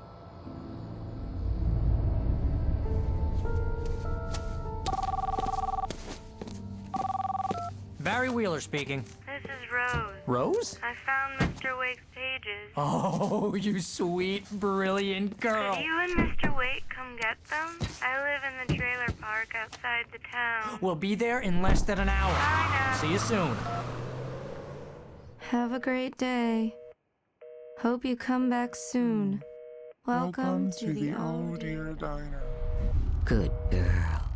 S13: Barry Wheeler speaking.
S23: This is Rose.
S13: Rose?
S23: I found Mr. Wake's pages.
S13: Oh, you sweet, brilliant girl.
S23: Could you and Mr. Wake come get them? I live in the trailer park outside the town.
S13: We'll be there in less than an hour.
S23: Bye now.
S13: See you soon.
S14: Have a great day. Hope you come back soon. Welcome to the Oh Dear
S21: Diner.
S13: Good girl.